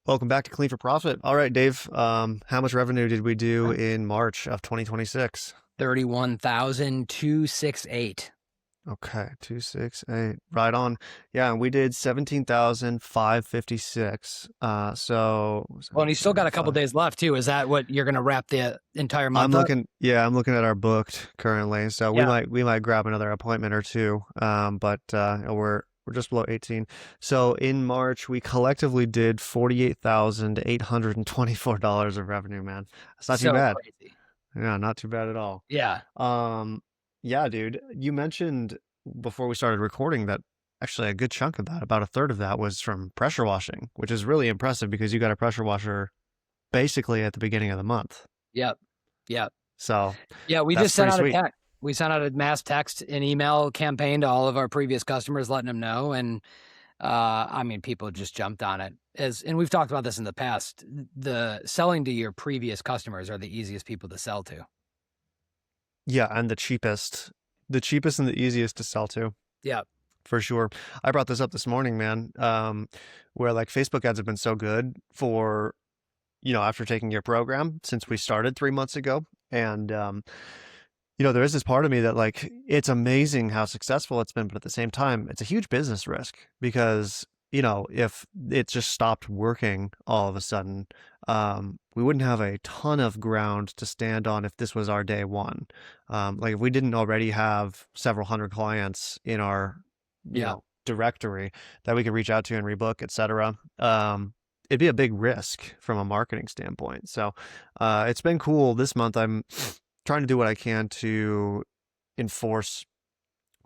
Welcome back to Clean for Profit. All right, Dave. How much revenue did we do in March of 2026? 31,268. Okay, 268. Right on. Yeah, and we did 17,556. So Well, and you still got a couple 17,5. days left too. Is that what you're going to wrap the entire I'm month up? looking, yeah, I'm looking at our booked currently. So we Yeah. might grab another appointment or two. But we're just below 18. So in March, we collectively did $48,824 of revenue, man. That's not too So bad. crazy. Yeah, not too bad at all. Yeah. Um, yeah, dude, you mentioned before we started recording that actually a good chunk of that, about a third of that was from pressure washing, which is really impressive because you got a pressure washer basically at the beginning of the month. Yep. Yep. So Yeah. We that's just sent pretty out a sweet. text. We sent out a mass text and email campaign to all of our previous customers, letting them know. And I mean, people just jumped on it. And we've talked about this in the past. The selling to your previous customers are the easiest people to sell to. Yeah, and the cheapest and the easiest to sell to. Yeah. For sure. I brought this up this morning, man. Where like Facebook ads have been so good for, after taking your program since we started 3 months ago. And there is this part of me that like it's amazing how successful it's been, but at the same time, it's a huge business risk because if it just stopped working all of a sudden, we wouldn't have a ton of ground to stand on if this was our day one. Like if we didn't already have several hundred clients in our, Yeah. directory that we could reach out to and rebook, etc. It'd be a big risk from a marketing standpoint. So, it's been cool. This month, I'm trying to do what I can to enforce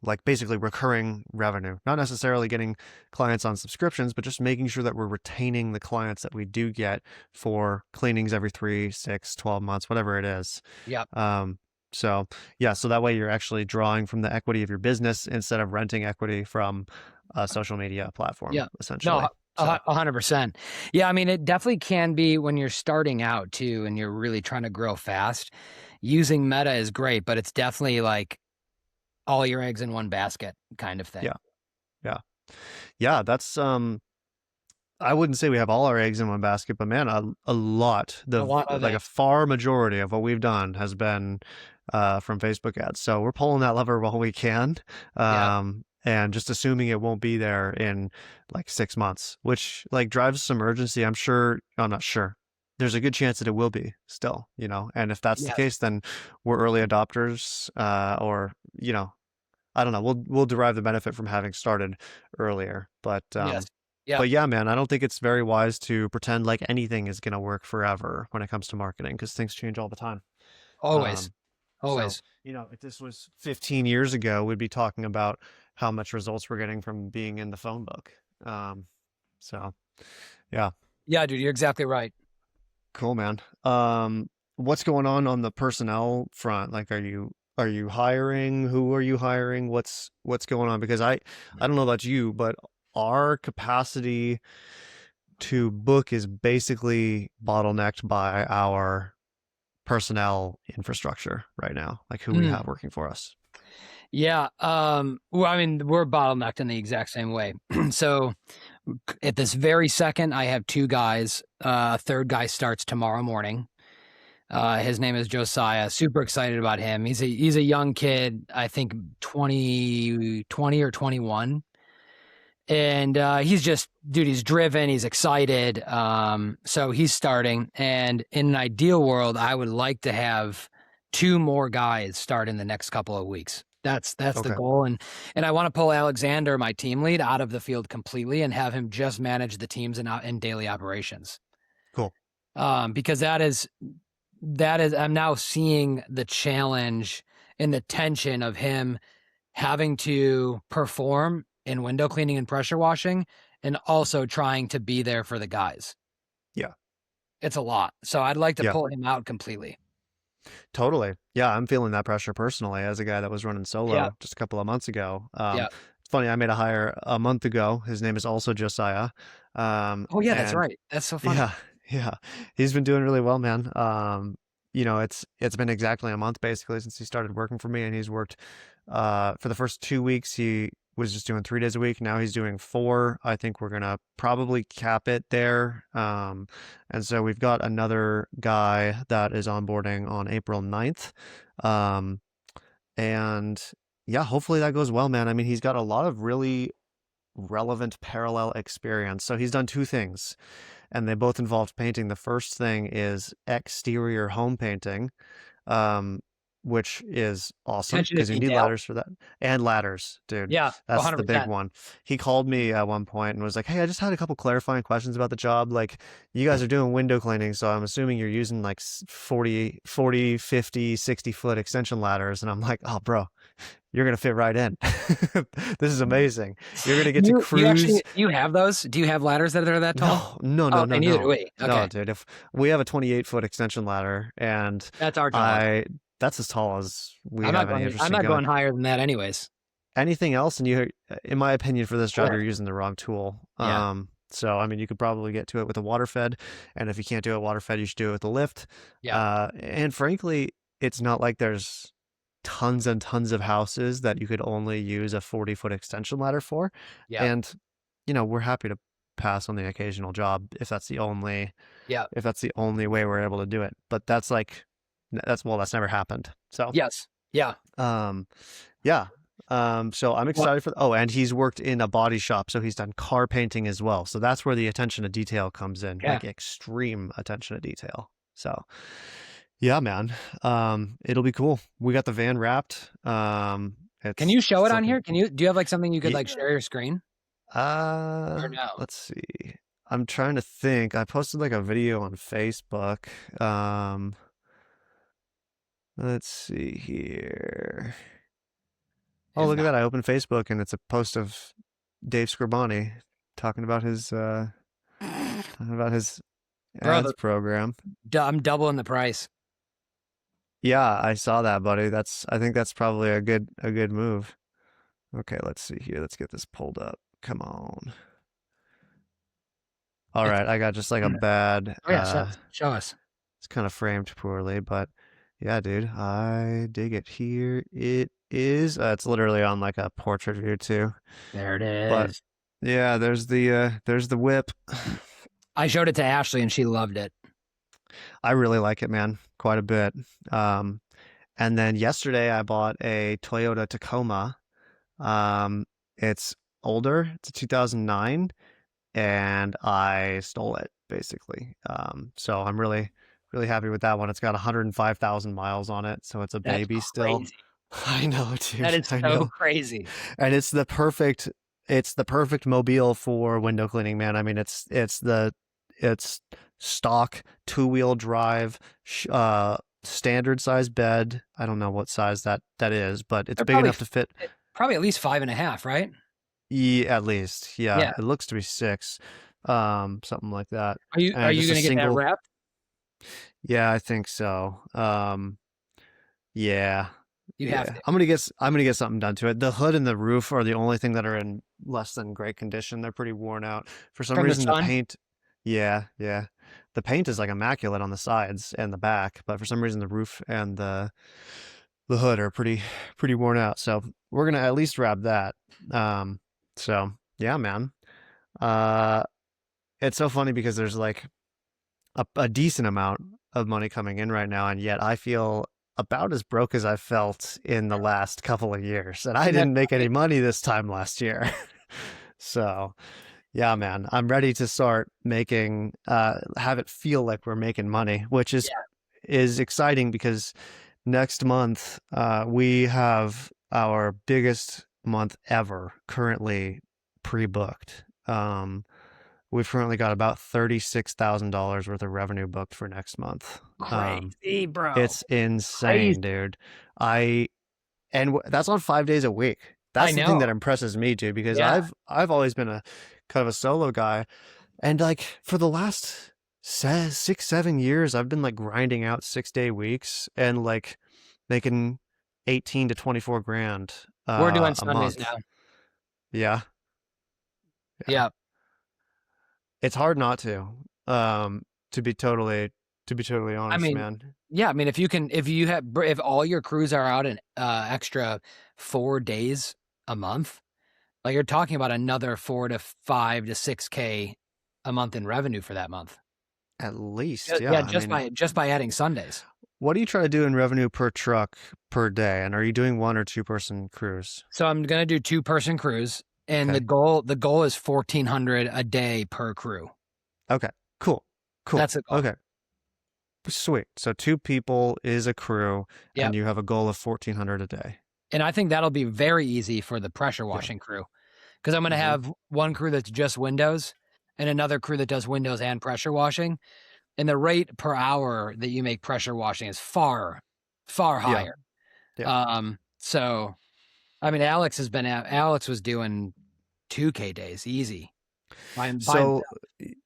like basically recurring revenue, not necessarily getting clients on subscriptions, but just making sure that we're retaining the clients that we do get for cleanings every 3, 6, 12 months, whatever it is. Yeah. So yeah, so that way you're actually drawing from the equity of your business instead of renting equity from a social media platform, Yeah. No, essentially. So 100%. Yeah. I mean, it definitely can be when you're starting out too, and you're really trying to grow fast. Using Meta is great, but it's definitely like all your eggs in one basket kind of thing. yeah, yeah, yeah. That's I wouldn't say we have all our eggs in one basket, but man, a lot, A lot of like a it. far majority of what we've done has been from Facebook ads. So we're pulling that lever while we can, Yeah. and just assuming it won't be there in like 6 months, which like drives some urgency. I'm not sure. There's a good chance that it will be still, and if that's the Yes. case, then we're early adopters, or I don't know. We'll derive the benefit from having started earlier, but Yes. Yep. but yeah, man, I don't think it's very wise to pretend like anything is going to work forever when it comes to marketing because things change all the time. Always. Um, so, Always. if this was 15 years ago, we'd be talking about how much results we're getting from being in the phone book. So, yeah, Yeah, dude, you're exactly right. cool, man. What's going on the personnel front? Like, are you hiring? Who are you hiring? What's going on? Because I don't know about you, but our capacity to book is basically bottlenecked by our personnel infrastructure right now, like who we Mm. have working for us. Yeah. Well, I mean, we're bottlenecked in the exact same way. So at this very second, I have two guys. A third guy starts tomorrow morning. His name is Josiah. Super excited about him. He's a young kid, I think 20 or 21. And he's just, dude, he's driven, he's excited. So he's starting. And in an ideal world, I would like to have two more guys start in the next couple of weeks. That's the Okay. goal. And I want to pull Alexander, my team lead, out of the field completely and have him just manage the teams in daily operations. Cool. Because that is I'm now seeing the challenge and the tension of him having to perform in window cleaning and pressure washing and also trying to be there for the guys. Yeah. It's a lot. So I'd like to Yeah. pull him out completely. Totally. Yeah, I'm feeling that pressure personally as a guy that was running Yeah. solo just a couple of months ago. Yeah. It's funny, I made a hire a month ago. His name is also Josiah. Oh yeah, that's And right. That's so funny. yeah, yeah, he's been doing really well, man. It's been exactly a month basically since he started working for me, and he's worked for the first 2 weeks. He was just doing 3 days a week. Now he's doing four. I think we're gonna probably cap it there. And so we've got another guy that is onboarding on April 9th. Um, and yeah, hopefully that goes well, man. I mean, he's got a lot of really relevant parallel experience. So he's done two things, and they both involved painting. The first thing is exterior home painting, um, which is awesome Attention to because you need detail. ladders for that. And ladders, dude. Yeah, That's the big 100%. one. He called me at one point and was like, "Hey, I just had a couple clarifying questions about the job. Like, you guys are doing window cleaning, so I'm assuming you're using like 40, 50, 60-foot extension ladders." And I'm like, "Oh, bro, you're gonna fit right in. This is amazing. You're gonna get to You actually cruise." you have those? Do you have ladders that are that tall? No, no, Oh, no, okay, no, neither do no. we. No, Okay. dude. If we have a 28-foot extension ladder, and That's our tallest. I that's as tall as we have any interest I'm in not going. going higher than that anyways. Anything else, and you, in my opinion, for this job, Sure. you're using the wrong tool. Yeah. So I mean, you could probably get to it with a water fed, and if you can't do it water fed, you should do it with a lift. Yeah. And frankly, it's not like there's tons and tons of houses that you could only use a 40-foot extension ladder for. Yeah. And, we're happy to pass on the occasional job if that's the only Yeah. way we're able to do it. But that's never happened. So, Yes. Yeah. um, yeah. So I'm Well, excited and he's worked in a body shop, so he's done car painting as well. So that's where the attention to detail comes in, yeah. like extreme attention to detail. So, yeah, man. It'll be cool. We got the van wrapped. Can It's you show it it's on looking. here? Do you have like something you could like Yeah. share your screen or no? Let's see. I'm trying to think. I posted like a video on Facebook. Um, let's see here. Oh, If look at not, that. I opened Facebook and it's a post of Dave Scribani talking about his bro, ads program. I'm doubling the price. Yeah, I saw that, buddy. I think that's probably a good move. Okay, let's see here. Let's get this pulled up. Come on. All It's right, I got just like a bad oh yeah, show us. it's kind of framed poorly, but yeah, dude, I dig it. Here it is. It's literally on like a portrait view too. There it But is. yeah, there's the whip. I showed it to Ashley and she loved it. I really like it, man, quite a bit. Um, and then yesterday I bought a Toyota Tacoma. Um, it's older. It's a 2009, and I stole it basically. So I'm really, really happy with that one. It's got 105,000 miles on it, so it's a That's baby still. crazy. I know, That dude. is I so know. crazy. And it's the perfect mobile for window cleaning, man. I mean, it's stock two-wheel drive, standard size bed. I don't know what size that is, but it's They're big enough to fit. probably at least 5.5, right? Yeah, at least. Yeah, Yeah. it looks to be six, something like that. Are And you just a gonna get that single. wrapped? Yeah, I think so. Yeah, You have yeah. to. I'm gonna get something done to it. The hood and the roof are the only thing that are in less than great condition. They're pretty worn out. For some From the reason, the sun? paint. Yeah, yeah. The paint is like immaculate on the sides and the back, but for some reason the roof and the hood are pretty worn out. So we're gonna at least wrap that. So yeah, man. Uh, it's so funny because there's like a decent amount of money coming in right now, and yet I feel about as broke as I've felt in the last couple of years. And I Isn't that didn't make any funny? money this time last year. So yeah, man, I'm ready to start making have it feel like we're making money, which is Yeah. is exciting because next month we have our biggest month ever currently pre-booked. We've currently got about $36,000 worth of revenue booked for next month. Crazy, bro. It's Crazy. insane, dude. I that's on 5 days a week. I That's the thing know. that impresses me, dude, because Yeah. I've always been a kind of a solo guy, and like for the last 6, 7 years, I've been like grinding out 6-day weeks and like making 18 to 24 grand We're doing a Sundays month. now. Yeah, yeah. Yeah. It's hard not to. To be totally I honest, mean, man. yeah, I mean, if all your crews are out an extra 4 days a month, Like you're talking about another 4 to 5 to 6K a month in revenue for that month. At least, Yeah, yeah. I mean, just by adding Sundays. what do you try to do in revenue per truck per day? And are you doing one or two person crews? So I'm gonna do 2-person crews, and Okay. the goal is 1,400 a day per crew. Okay. Cool. Cool. That's the goal. Okay. Sweet. So two people is a crew, and Yep. you have a goal of 1,400 a day. And I think that'll be very easy for the pressure Yeah. washing crew because I'm gonna Mm-hmm. have one crew that's just windows and another crew that does windows and pressure washing. And the rate per hour that you make pressure washing is far, far Yeah. higher. Yeah. So I mean, Alex was doing 2K days easy by So, himself.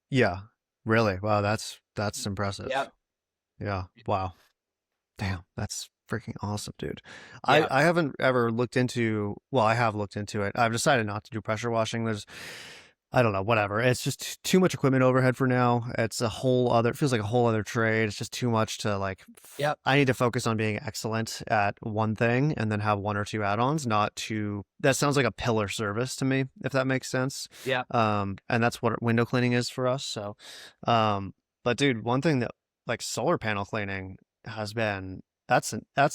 yeah. Really? Wow. That's impressive. Yep. Yeah. Wow. Damn. That's freaking awesome, dude. I Yep. I haven't ever looked into. Well, I have looked into it. I've decided not to do pressure washing. I don't know, whatever. It's just too much equipment overhead for now. It's a whole other, it feels like a whole other trade. It's just too much to like, Yep. I need to focus on being excellent at one thing and then have one or two add-ons, not two. That sounds like a pillar service to me, if that makes sense. Yep. And that's what window cleaning is for us. So, but dude, one thing that like solar panel cleaning has been, that's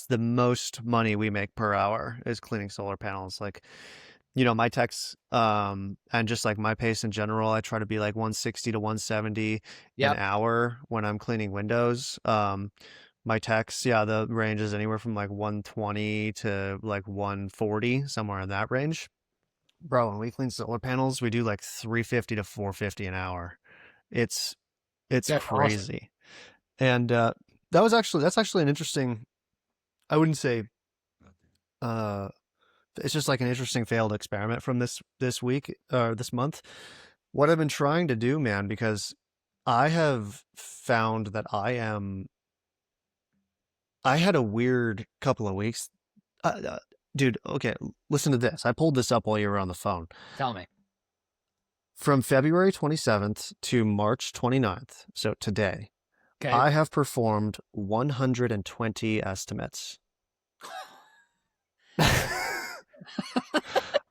the most money we make per hour is cleaning solar panels. Like, my techs, and just like my pace in general, I try to be like 160 to 170 an Yep. hour when I'm cleaning windows. My techs, yeah, the range is anywhere from like 120 to like 140, somewhere in that range. Bro, when we clean solar panels, we do like 350 to 450 an hour. It's it's That's awesome. crazy. And that's actually an interesting, I wouldn't say uh it's just like an interesting failed experiment from this week or this month. What I've been trying to do, man, because I have found that I had a weird couple of weeks. Dude, okay, listen to this. I pulled this up while you were on the phone. Tell me. From February 27th to March 29th, so today, Okay. I have performed 120 estimates.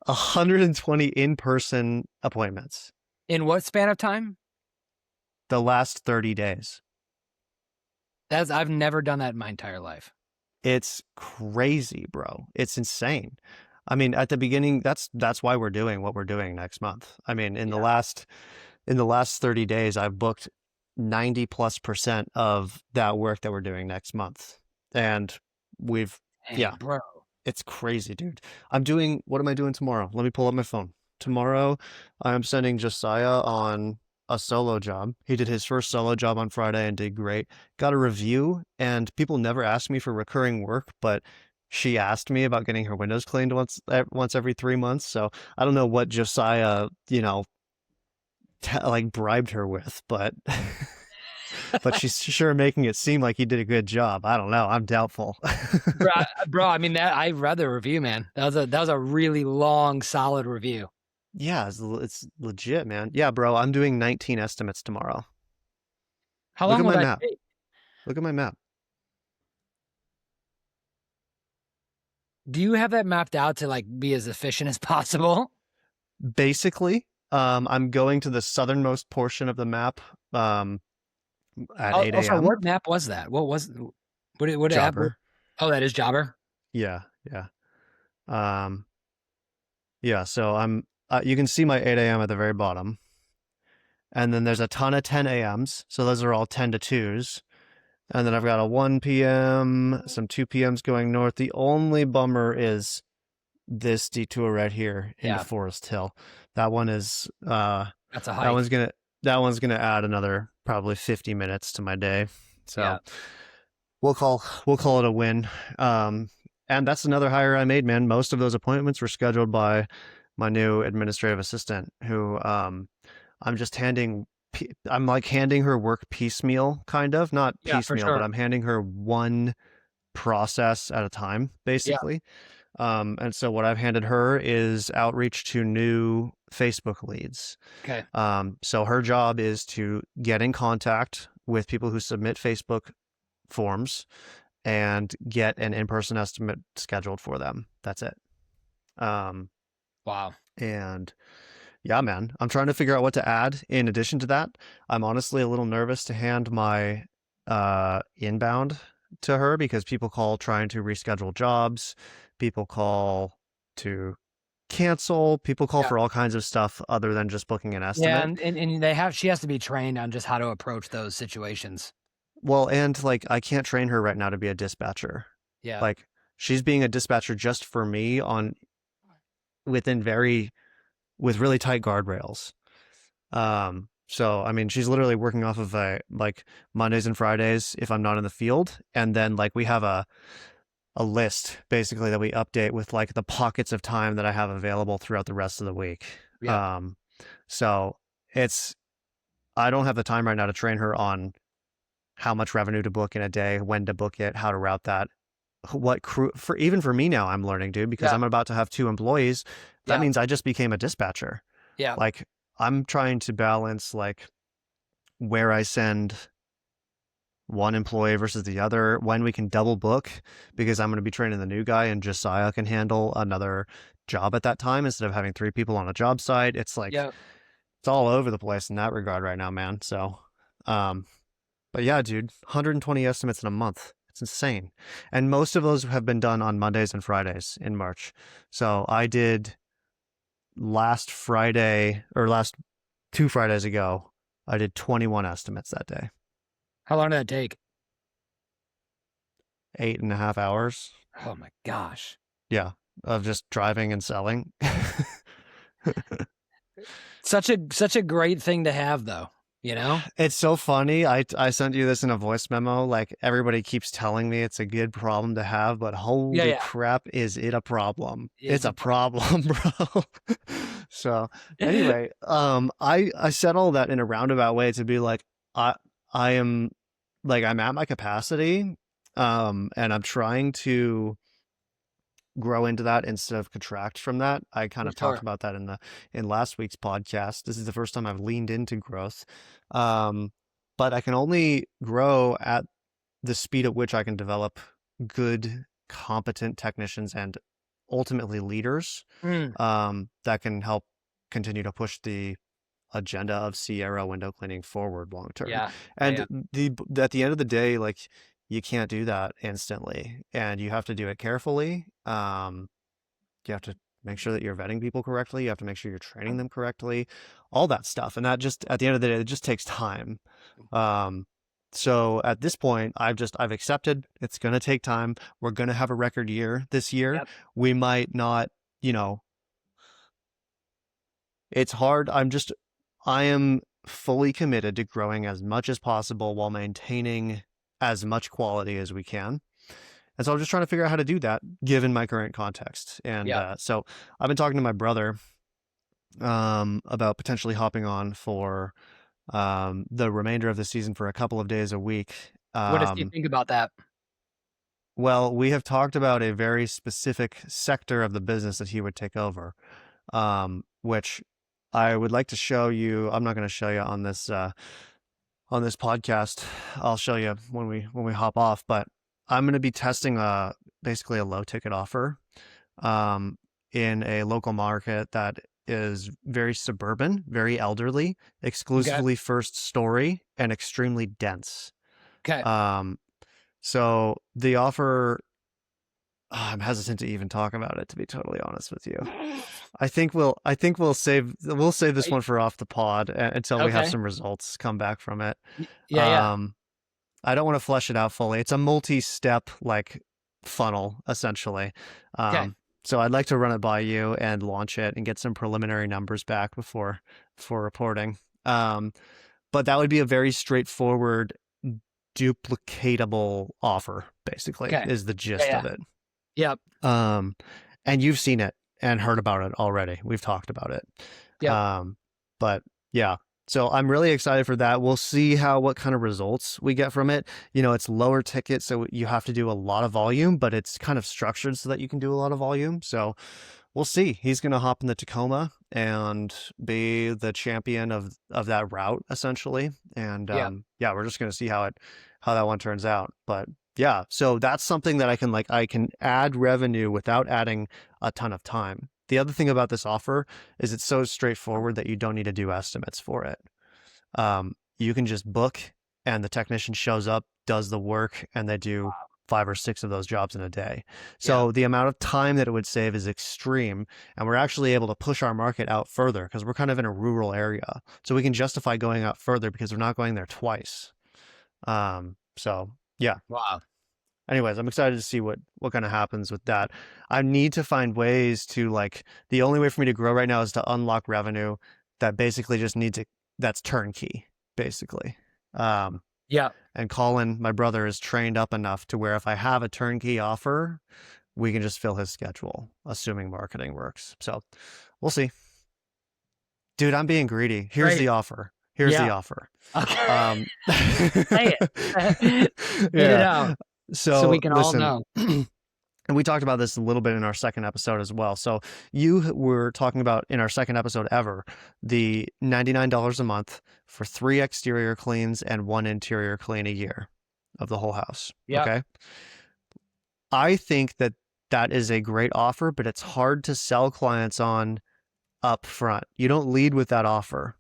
120 in-person appointments In what span of time? the last 30 days. I've never done that in my entire life. It's crazy, bro. It's insane. I mean, at the beginning, that's why we're doing what we're doing next month. I mean, Yeah. in the last 30 days, I've booked 90+% of that work that we're doing next month. And we've Dang, yeah, bro. it's crazy, dude. What am I doing tomorrow? Let me pull up my phone. Tomorrow, I'm sending Josiah on a solo job. He did his first solo job on Friday and did great. Got a review, and people never ask me for recurring work, but she asked me about getting her windows cleaned once every 3 months. So I don't know what Josiah, like bribed her with, but but she's sure making it seem like he did a good job. I don't know. I'm doubtful. Bro, I mean that I read the review, man. That was a really long, solid review. Yeah, it's legit, man. Yeah, bro, I'm doing 19 estimates tomorrow. How Look long at will my that map. take? Look at my map. Do you have that mapped out to like be as efficient as possible? Basically, I'm going to the southernmost portion of the map at 8 Also, a.m. what map was that? What app? Jobber. Oh, that is Jobber. Yeah, yeah. Um, yeah, so you can see my 8 a.m. at the very bottom. And then there's a ton of 10 a.m.s. So those are all 10 to 2s. And then I've got a 1 p.m., some 2 p.m.s going north. The only bummer is this detour right here into Yeah, Forest Hill. That one is that's a that hike. one's gonna add another probably 50 minutes to my day. So Yeah, we'll call it a win. And that's another hire I made, man. Most of those appointments were scheduled by my new administrative assistant, who I'm just I'm like handing her work piecemeal, kind of not yeah, for piecemeal, but sure. I'm handing her one process at a time, Yeah. basically. And so what I've handed her is outreach to new Facebook leads. Okay. So her job is to get in contact with people who submit Facebook forms and get an in-person estimate scheduled for them. That's it. Um, Wow. And yeah, man, I'm trying to figure out what to add in addition to that. I'm honestly a little nervous to hand my inbound to her because people call trying to reschedule jobs, people call to cancel, people call Yeah. for all kinds of stuff other than just booking an Yeah, estimate. and she has to be trained on just how to approach those situations. Well, and like I can't train her right now to be a dispatcher. Yeah. Like she's being a dispatcher just for me on within very with really tight guardrails. So I mean, she's literally working off of like Mondays and Fridays if I'm not in the field, and then like we have a list basically that we update with like the pockets of time that I have available throughout the rest of the week. Yep. Um, so it's I don't have the time right now to train her on how much revenue to book in a day, when to book it, how to route that, what crew for even for me now I'm learning, dude, because Yeah. I'm about to have two employees. That Yeah. means I just became a dispatcher. Yeah. Like I'm trying to balance like where I send one employee versus the other, when we can double book, because I'm going to be training the new guy and Josiah can handle another job at that time instead of having three people on a job site. It's like Yeah. it's all over the place in that regard right now, man. So, um, but yeah, dude, 120 estimates in a month. It's insane. And most of those have been done on Mondays and Fridays in March. So I did last Friday or last 2 Fridays ago, I did 21 estimates that day. How long did that take? 8.5 hours. Oh my gosh. Yeah. Of just driving and selling. Such a great thing to have though, you know? It's so funny. I sent you this in a voice memo. Like everybody keeps telling me it's a good problem to have, but Yeah, holy yeah. crap, is it a problem? It's Is a a problem. problem, bro. So anyway, I said all that in a roundabout way to be like, I I am like I'm at my capacity, and I'm trying to grow into that instead of contract from that. I kind For of talked sure. about that in last week's podcast. This is the first time I've leaned into growth. Um, but I can only grow at the speed at which I can develop good, competent technicians and ultimately leaders Mm, that can help continue to push the agenda of Sierra window cleaning forward long term. yeah. Yeah, And yeah. the at the end of the day, like you can't do that instantly, and you have to do it carefully. You have to make sure that you're vetting people correctly. You have to make sure you're training them correctly, all that stuff. And that just at the end of the day, it just takes time. Um, so at this point, I've accepted it's going to take time. We're going to have a record year this year. Yep. We might not, you know, it's hard. I am fully committed to growing as much as possible while maintaining as much quality as we can. And so I'm just trying to figure out how to do that given my current context. And Yep. so I've been talking to my brother about potentially hopping on for the remainder of the season for a couple of days a week. What does he think about that? Well, we have talked about a very specific sector of the business that he would take over, which I would like to show you. I'm not going to show you on this podcast. I'll show you when we hop off, but I'm going to be testing basically a low ticket offer um, in a local market that is very suburban, very elderly, Okay. exclusively first story, and extremely dense. Okay. Um, so the offer, I'm hesitant to even talk about it, to be totally honest with you. I think we'll save this one for off the pod until we have Okay. some results come back from it. Yeah, yeah. Um, I don't want to flesh it out fully. It's a multi-step like funnel essentially. Okay. So I'd like to run it by you and launch it and get some preliminary numbers back before reporting. But that would be a very straightforward, duplicatable offer, basically, Okay. is the Yeah, gist yeah. of it. Yep. Um, and you've seen it and heard about it already. We've talked about it. Yep. But yeah, so I'm really excited for that. We'll see what kind of results we get from it. You know, it's lower ticket, so you have to do a lot of volume, but it's kind of structured so that you can do a lot of volume. So we'll see. He's going to hop in the Tacoma and be the champion of that route essentially. And Yep. yeah, we're just going to see how that one turns out. But yeah, so that's something that I can add revenue without adding a ton of time. the other thing about this offer is it's so straightforward that you don't need to do estimates for it. You can just book, and the technician shows up, does the work, and they do 5 or 6 of those jobs in a day. Yeah. So the amount of time that it would save is extreme, and we're actually able to push our market out further because we're kind of in a rural area. So we can justify going out further because we're not going there twice. So yeah. Wow. Anyways, I'm excited to see what kind of happens with that. I need to find ways to, like, the only way for me to grow right now is to unlock revenue that basically just needs to, that's turnkey, basically. Yeah. And Colin, my brother, is trained up enough to where if I have a turnkey offer, we can just fill his schedule, assuming marketing works. So we'll see. Dude, I'm being greedy. Here's Great. the offer. Here's the Yeah. offer. Okay. Say it. Get it Yeah. out so So we can all listen, know. and we talked about this a little bit in our second episode as well. So you were talking about in our second episode ever, the $99 a month for 3 exterior cleans and 1 interior clean a year of the whole house. Yeah. Okay. I think that that is a great offer, but it's hard to sell clients on up front. You don't lead with that offer.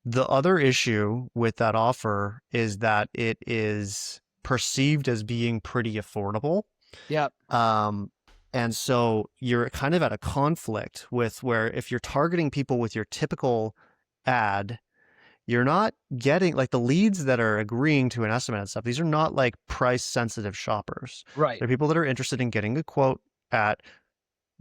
The other issue with that offer is that it is perceived as being pretty affordable. Yeah. And so you're kind of at a conflict with where if you're targeting people with your typical ad, you're not getting like the leads that are agreeing to an estimate and stuff. These are not like price sensitive shoppers. Right. They're people that are interested in getting a quote at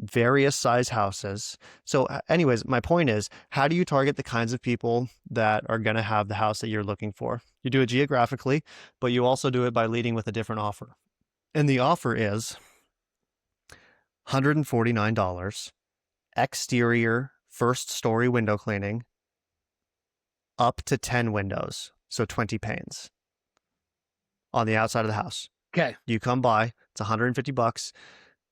various size houses. So anyways, my point is, how do you target the kinds of people that are going to have the house that you're looking for? You do it geographically, but you also do it by leading with a different offer. And the offer is $149, exterior first story window cleaning, up to 10 windows, so 20 panes on the outside of the house. Okay. You come by, it's $150.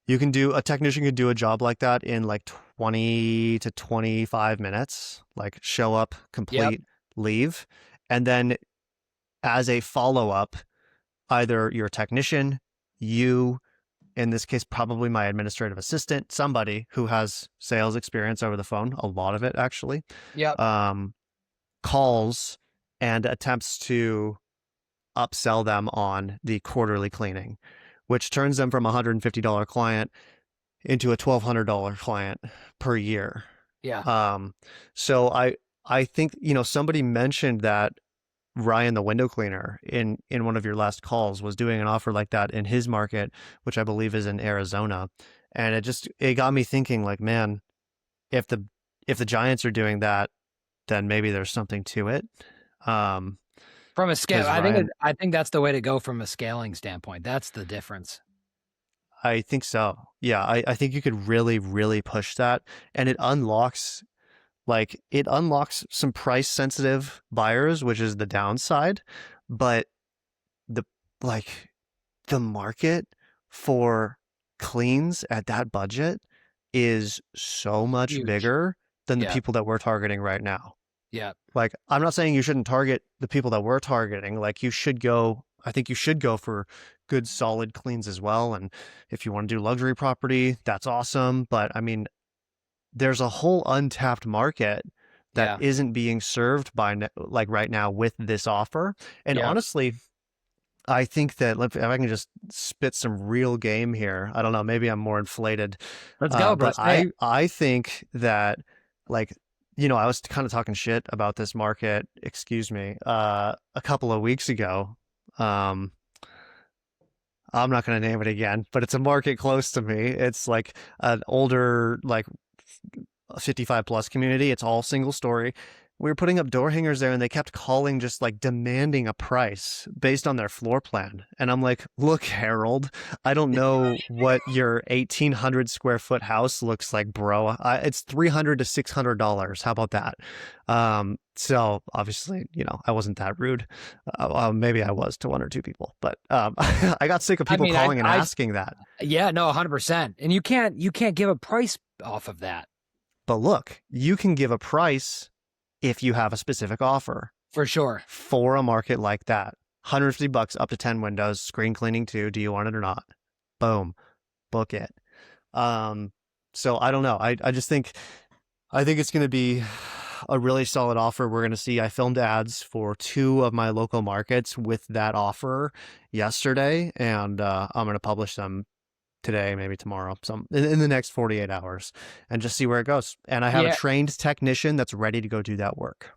You can do, a technician could do a job like that in like 20 to 25 minutes, like show up, complete, leave. And then as a follow-up, either your technician, you, in this case, probably my administrative assistant, somebody who has sales experience over the phone, a lot of it actually, calls and attempts to upsell them on the quarterly cleaning, which turns them from a $150 client into a $1,200 client per year. Yeah. So I think, somebody mentioned that Ryan, the window cleaner, in one of your last calls was doing an offer like that in his market, which I believe is in Arizona. And it got me thinking, like, man, if the Giants are doing that, then maybe there's something to it. From a scale, I think that's the way to go from a scaling standpoint. That's the difference. I think so. Yeah, I think you could really, really push that, and it unlocks some price sensitive buyers, which is the downside, but the the market for cleans at that budget is so much Huge. bigger than the people that we're targeting right now. Yeah. Like, I'm not saying you shouldn't target the people that we're targeting. Like, I think you should go for good, solid cleans as well. And if you want to do luxury property, that's awesome. But I mean, there's a whole untapped market that isn't being served by right now with this offer. And honestly, I think that if I can just spit some real game here, I don't know, maybe I'm more inflated. Let's go, bro. But I think that, like, I was kind of talking shit about this market, a couple of weeks ago. I'm not going to name it again, but it's a market close to me. It's like an older, like 55 plus community. It's all single story. We were putting up door hangers there and they kept calling, just like demanding a price based on their floor plan. And I'm like, look, Harold, I don't know what your 1,800 square foot house looks like, bro. It's $300 to $600. How about that? So obviously, I wasn't that rude. Maybe I was to 1 or 2 people, but I got sick of people calling and asking that. Yeah, no, 100%. And you can't give a price off of that. But look, you can give a price if you have a specific offer. For sure. For a market like that. $150 up to 10 windows, screen cleaning too. Do you want it or not? Boom. Book it. So I don't know. I think it's going to be a really solid offer. We're going to see. I filmed ads for two of my local markets with that offer yesterday, and I'm going to publish them today, maybe tomorrow, some in the next 48 hours, and just see where it goes. And I have a Yeah. trained technician that's ready to go do that work.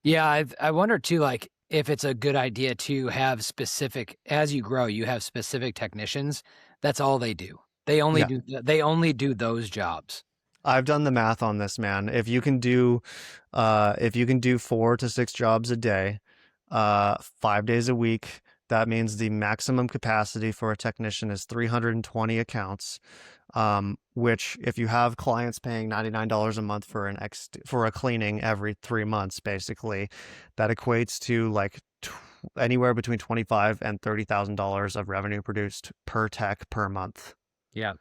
Yeah. I wonder too, like, if it's a good idea to have specific, as you grow, you have specific technicians. That's all they do. Yeah, They only do those jobs. I've done the math on this, man. If you can do 4 to 6 jobs a day, 5 days a week, that means the maximum capacity for a technician is 320 accounts. Which if you have clients paying $99 a month for for a cleaning every 3 months, basically, that equates to like anywhere between 25 and $30,000 of revenue produced per tech per month. Yeah.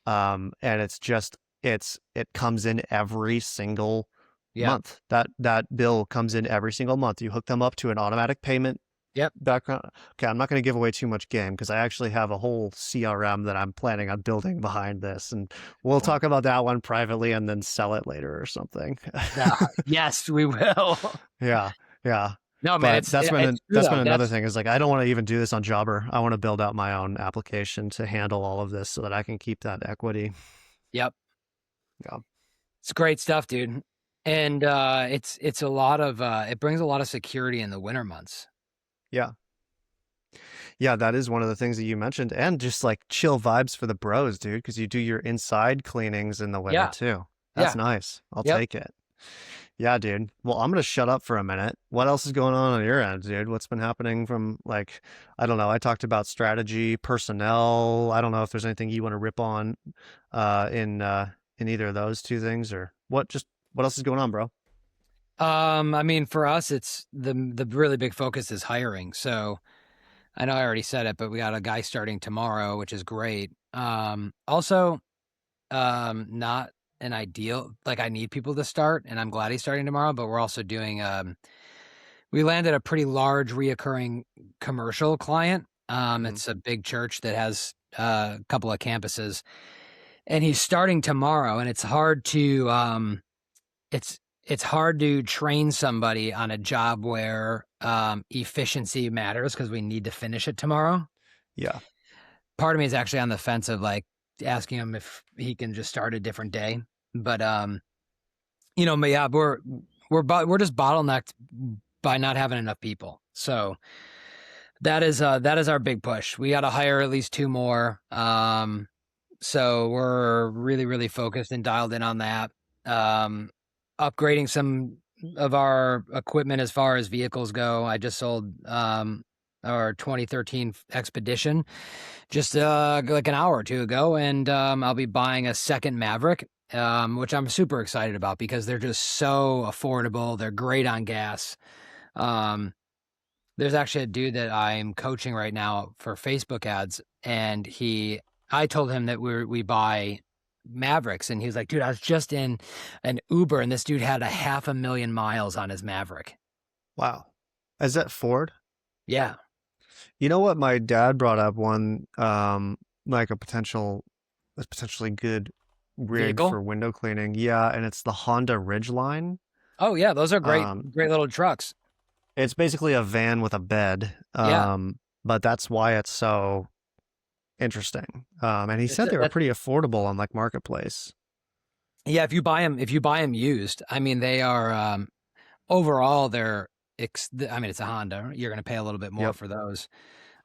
And it comes in every single Yep. month. That bill comes in every single month. You hook them up to an automatic payment Yep. background. Okay, I'm not going to give away too much game because I actually have a whole CRM that I'm planning on building behind this, and we'll talk about that one privately and then sell it later or something. Yeah. Yes, we will. Yeah, yeah. No, man, But it's true that's been though. another thing is like I don't want to even do this on Jobber. I want to build out my own application to handle all of this so that I can keep that equity. Yep. Yeah. It's great stuff, dude. And it's a lot of it brings a lot of security in the winter months. Yeah. Yeah, that is one of the things that you mentioned, and just like chill vibes for the bros, dude, because you do your inside cleanings in the winter Yeah. too. That's Yeah. nice. I'll Yep. take it. Yeah, dude. Well, I'm gonna shut up for a minute. What else is going on your end, dude? What's been happening from like, I don't know. I talked about strategy, personnel. I don't know if there's anything you want to rip on, in either of those two things, or what? Just what else is going on, bro? I mean, for us, it's the really big focus is hiring. So I know I already said it, but we got a guy starting tomorrow, which is great. Also, not an ideal, like I need people to start, and I'm glad he's starting tomorrow, but we're also doing, we landed a pretty large reoccurring commercial client. Hmm. It's a big church that has a couple of campuses, and he's starting tomorrow, and it's hard to train somebody on a job where efficiency matters because we need to finish it tomorrow. Yeah. Part of me is actually on the fence of like asking him if he can just start a different day. But but yeah, we're just bottlenecked by not having enough people. So that is our big push. We got to hire at least two more. So we're really, really focused and dialed in on that. Upgrading some of our equipment as far as vehicles go. I just sold our 2013 Expedition just like an hour or two ago, and I'll be buying a second Maverick, which I'm super excited about because they're just so affordable. They're great on gas. Um, there's actually a dude that I'm coaching right now for Facebook ads, and I told him that we buy Mavericks, and he was like, dude, I was just in an Uber, and this dude had 500,000 miles on his Maverick. Wow. Is that Ford? Yeah. You know what? My dad brought up one, like a potentially good rig Vehicle? for window cleaning. Yeah, and it's the Honda Ridgeline. Oh yeah, those are Um, great little trucks. it's basically a van with a bed. Yeah. But that's why it's so interesting. And he said they were That's pretty affordable on like Marketplace. yeah, if you buy them used, I mean they are overall I mean it's a Honda. You're going to pay a little bit more Yep. for those.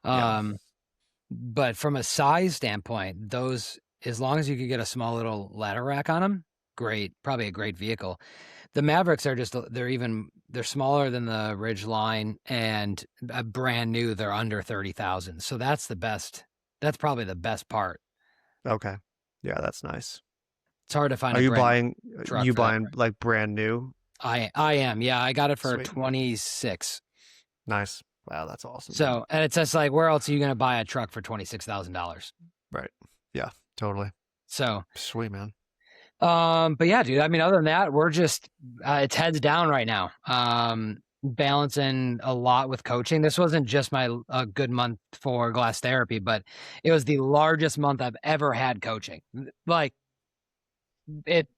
Yeah. Um but from a size standpoint, those as long as you could get a small little ladder rack on them, great, probably a great vehicle. The Mavericks are just they're smaller than the Ridge line and brand new. They're under 30,000. So that's the best. That's probably the best part. Okay. Yeah, that's nice. It's hard to find Are a you brand new buying truck for that price. like brand new? I am. Yeah, I got it for Sweet. 26. Nice. Wow, that's awesome, dude. So, and it's just like where else are you going to buy a truck for $26,000? Right. Yeah, totally. So, Sweet, man. but yeah, dude, I mean, other than that, we're just, it's heads down right now. Balancing a lot with coaching. This wasn't just a good month for glass therapy, but it was the largest month I've ever had coaching. Like it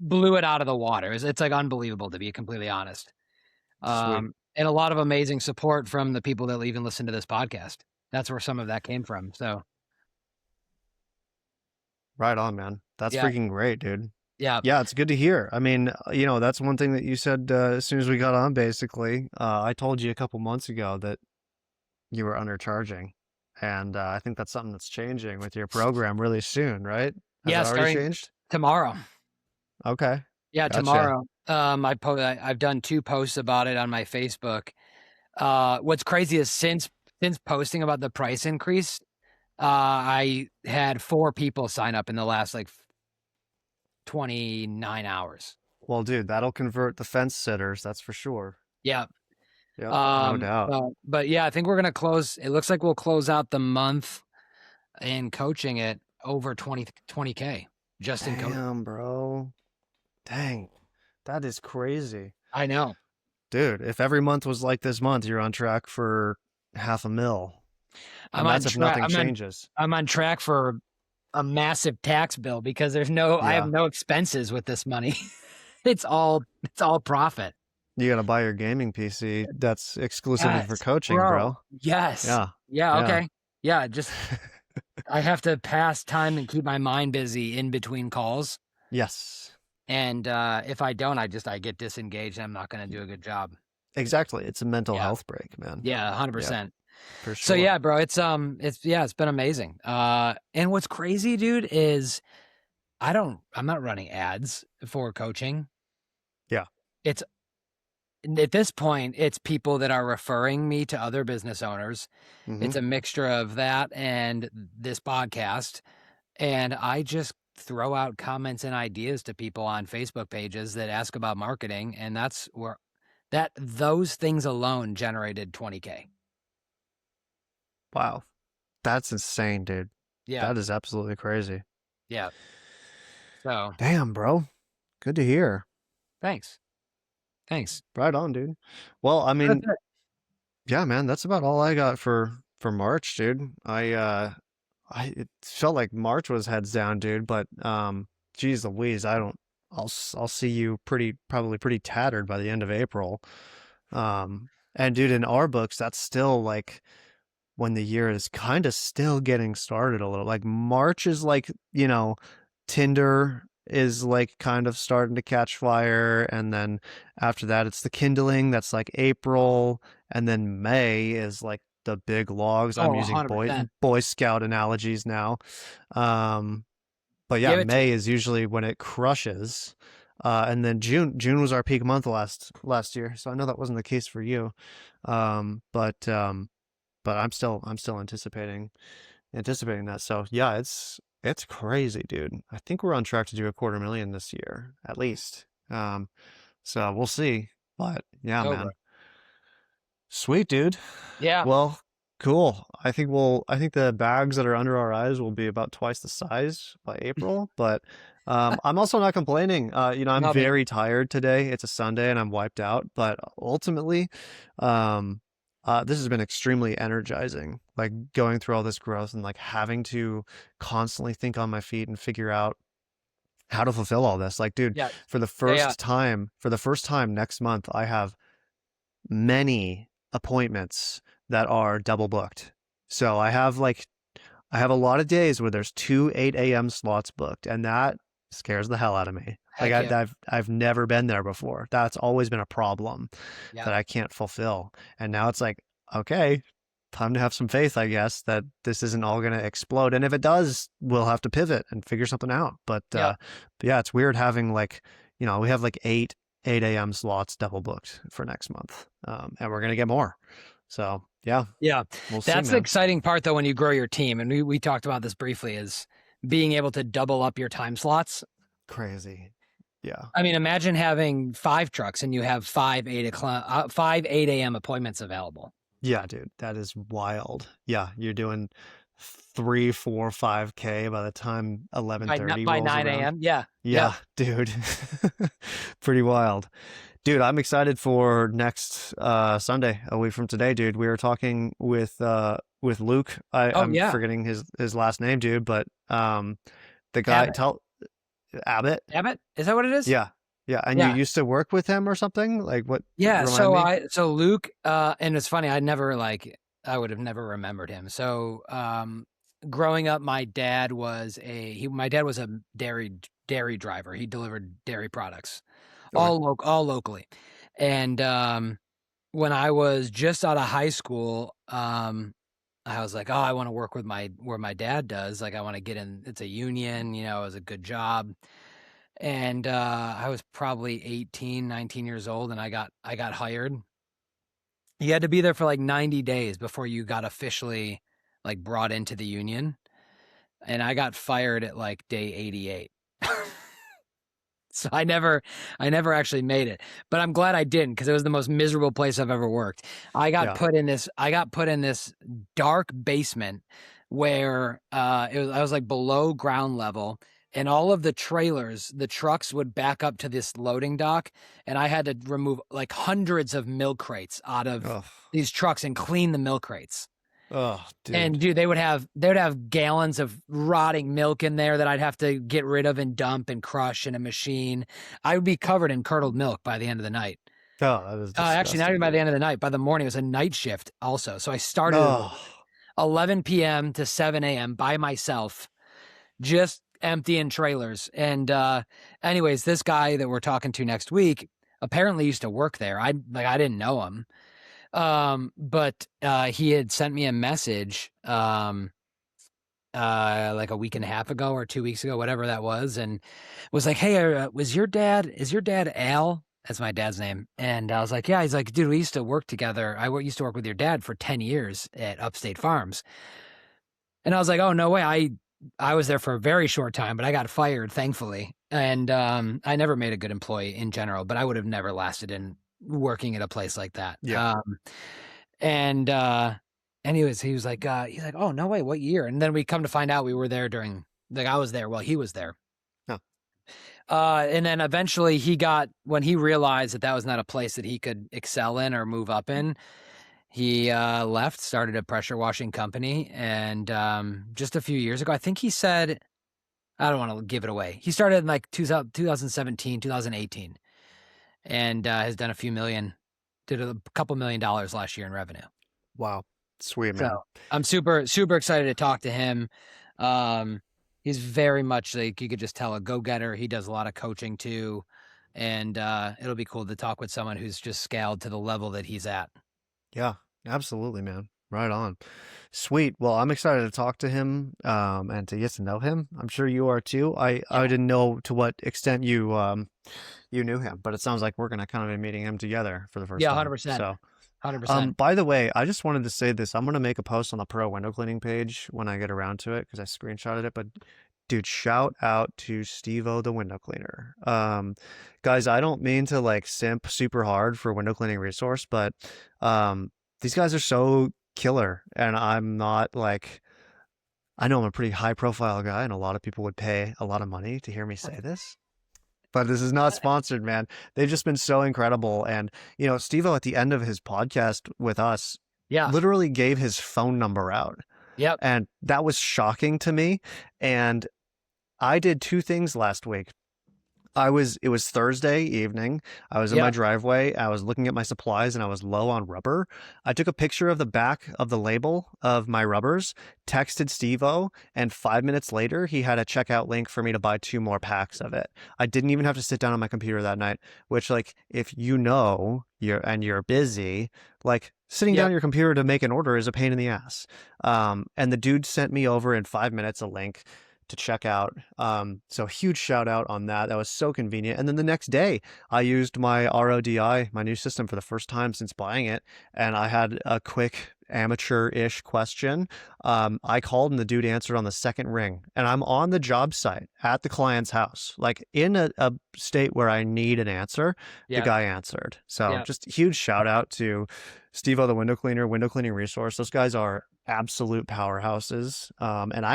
blew it out of the water. It's like unbelievable, to be completely honest. Sweet. And a lot of amazing support from the people that even listen to this podcast. That's where some of that came from. So Right on, man. That's yeah, freaking great, dude. yeah, Yeah, it's good to hear. I mean, that's one thing that you said as soon as we got on, basically. I told you a couple months ago that you were undercharging. And I think that's something that's changing with your program really soon, right? Has yeah. it already Starting changed? tomorrow. Okay. Yeah, Gotcha. tomorrow. I've done 2 posts about it on my Facebook. What's crazy is since posting about the price increase, I had 4 people sign up in the last like 29 hours. Well, dude, that'll convert the fence sitters, that's for sure. Yeah. Yep, no doubt. But yeah, I think we're gonna close. It looks like we'll close out the month in coaching at over 20K just in coaching. Damn, bro. Dang. That is crazy. I know. Dude, if every month was like this month, you're on track for half a mil. I'm And on that's if track. nothing changes. I'm on track for a massive tax bill because I have Yeah. no expenses with this money. It's all profit. You gotta buy your gaming PC that's exclusively for Yes, coaching, bro. bro. Yes. Yeah. Yeah. Yeah. Okay. Yeah. Just I have to pass time and keep my mind busy in between calls. Yes. And if I don't, I get disengaged. And I'm not going to do a good job. Exactly. It's a mental Yeah. health break, man. Yeah. Yep, 100%. for So sure. yeah, bro, it's been amazing. And what's crazy, dude, is I'm not running ads for coaching. Yeah. It's at this point, it's people that are referring me to other business owners. Mm-hmm. It's a mixture of that and this podcast. And I just throw out comments and ideas to people on Facebook pages that ask about marketing. And that's where those things alone generated 20K. Wow. That's insane, dude. Yeah. That is absolutely crazy. Yeah. So Damn, bro. Good to hear. thanks. Thanks. Right on, dude. Well, I That's mean, it. yeah, man, that's about all I got for March, dude. I it felt like March was heads down, dude, but geez Louise, I don't I'll see you probably pretty tattered by the end of April. And dude, in our books, that's still like when the year is kind of still getting started a little. Like March is like, Tinder is like kind of starting to catch fire, and then after that it's the kindling, that's like April, and then May is like the big logs. I'm Oh, using boy 100%. boy scout analogies now. um but yeah, Give it to May me. is usually when it crushes. And then June was our peak month last year, so I know that wasn't the case for you. But I'm still anticipating that. So yeah, it's crazy, dude. I think we're on track to do 250,000 this year, at least. So we'll see. But yeah, Go, bro. man. Sweet, dude. Yeah. Well, cool. I think the bags that are under our eyes will be about twice the size by April, but I'm also not complaining. I'm No, me. very tired today. It's a Sunday and I'm wiped out, but ultimately, um, this has been extremely energizing, like going through all this growth and like having to constantly think on my feet and figure out how to fulfill all this. Like, dude, Yeah. for the Yeah. Yeah. first time next month, I have many appointments that are double booked. So I have a lot of days where there's 2 8 a.m. slots booked, and that scares the hell out of me. Like Heck yeah. I've never been there before. That's always been a problem Yeah. that I can't fulfill. And now it's like, okay, time to have some faith, I guess, that this isn't all gonna explode. And if it does, we'll have to pivot and figure something out. Yeah. But yeah, it's weird having like, we have like 8 a.m. slots double booked for next month. And we're gonna get more. So yeah, Yeah. we'll see, That's the man. exciting part, though, when you grow your team. And we talked about this briefly is being able to double up your time slots. Crazy. Yeah. I mean, imagine having 5 trucks and you have 5 8 a.m. appointments available. Yeah, dude, that is wild. Yeah, you're doing 3, 4, 5K by the time 11:30 By rolls 9 around. a.m. Yeah. Yep. Yeah, dude. Pretty wild. Dude, I'm excited for next Sunday, a week from today, dude. We were talking with Luke. Oh, I'm yeah. forgetting his last name, dude, but the guy Abbott. tell Abbott? Abbott? Is that what it is? Yeah. Yeah. And you Yeah. used to work with him or something? Like what? Yeah. Remind me. So Luke, and it's funny, I would have never remembered him. So, growing up, my dad was a dairy driver. He delivered dairy products, Okay. all locally. And, when I was just out of high school, I was like, oh, I want to work with where my dad does. Like, I want to get in. It's a union, it was a good job. And I was probably 18, 19 years old, and I got hired. You had to be there for like 90 days before you got officially like brought into the union. And I got fired at like day 88. So I never actually made it, but I'm glad I didn't, because it was the most miserable place I've ever worked. Yeah. I got put in this dark basement where I was like below ground level, and all of the trailers, the trucks would back up to this loading dock, and I had to remove like hundreds of milk crates out of Oh, these trucks and clean the milk crates. oh, And dude. dude, they'd have gallons of rotting milk in there that I'd have to get rid of and dump and crush in a machine. I would be covered in curdled milk by the end of the night. Oh, that is Actually, not disgusting, even by the dude. end of the night. By the morning, it was a night shift also. So I started at Oh, 11 p.m. to 7 a.m. by myself, just emptying trailers. And anyways, this guy that we're talking to next week apparently used to work there. I didn't know him. But he had sent me a message like a week and a half ago or 2 weeks ago, whatever that was, and was like, hey, is your dad Al? That's my dad's name. And I was like, yeah. He's like, dude, we used to work together. Used to work with your dad for 10 years at Upstate Farms. And I was like, oh, no way. I was there for a very short time, but I got fired, thankfully. And I never made a good employee in general, but I would have never lasted in working at a place like that. yeah. And anyways, he's like, oh, no way, what year? And then we come to find out we were there I was there while he was there. Oh, And then eventually when he realized that was not a place that he could excel in or move up in, he left, started a pressure washing company. And just a few years ago, I think he said, I don't want to give it away. He started in like 2017, 2018, and has done did a couple $1 million last year in revenue. wow. Sweet, So man. I'm super, super excited to talk to him. He's very much, like, you could just tell, a go-getter. He does a lot of coaching too. And it'll be cool to talk with someone who's just scaled to the level that he's at. Yeah, absolutely, man. Right on. Sweet. Well, I'm excited to talk to him, and to get to know him. I'm sure you are too. I Yeah. didn't know to what extent you knew him, but it sounds like we're gonna kind of be meeting him together for the first Yeah, time. 100%. So, 100%. by the way, I just wanted to say this. I'm gonna make a post on the Pro window cleaning page when I get around to it because I screenshotted it. But dude, shout out to Steve-O the window cleaner. Guys, I don't mean to like simp super hard for window cleaning resource, but these guys are so killer, and I'm not like, I know I'm a pretty high profile guy, and a lot of people would pay a lot of money to hear me say this. But this is not sponsored, man. They've just been so incredible. And, Steve-O at the end of his podcast with us Yeah. literally gave his phone number out. Yep. And that was shocking to me. And I did two things last week. It was Thursday evening. I was in my Yep. driveway. I was looking at my supplies and I was low on rubber. I took a picture of the back of the label of my rubbers, texted Steve-O, and 5 minutes later, he had a checkout link for me to buy 2 more packs of it. I didn't even have to sit down on my computer that night, which, like, if you're busy, like, sitting down Yep. at your computer to make an order is a pain in the ass. And the dude sent me over in 5 minutes a link to check out. So huge shout out on that. That was so convenient. And then the next day, I used my RODI, my new system, for the first time since buying it. And I had a quick amateur-ish question. I called and the dude answered on the second ring. And I'm on the job site at the client's house, like in a state where I need an answer. The Yep. guy answered. So Yep. just huge shout out to Steve-O the window cleaner, window cleaning resource. Those guys are absolute powerhouses. And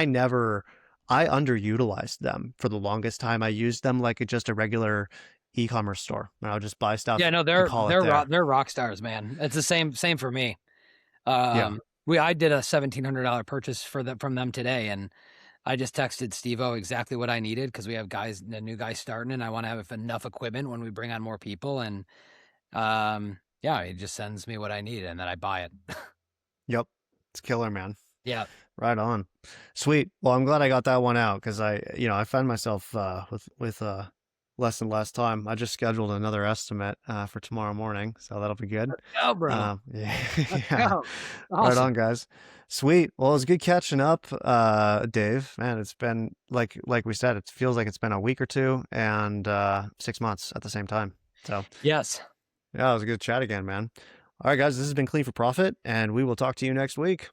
I underutilized them for the longest time. I used them like just a regular e-commerce store. And I would just buy stuff Yeah, no, and call it there. they're rock stars, man. It's the same for me. Yeah. I did a $1,700 purchase from them today, and I just texted Steve-O exactly what I needed because we have a new guy starting, and I want to have enough equipment when we bring on more people. And yeah, he just sends me what I need, and then I buy it. Yep. It's killer, man. Yeah. Right on. Sweet. Well, I'm glad I got that one out because I find myself with less and less time. I just scheduled another estimate for tomorrow morning, so that'll be good. Let's go, bro. Yeah, Let's yeah. go. Right on, Awesome. guys. Sweet. Well, it was good catching up, Dave. Man, it's been like we said, it feels like it's been a week or two and 6 months at the same time. So Yes. yeah, it was a good chat again, man. All right, guys, this has been Clean for Profit, and we will talk to you next week.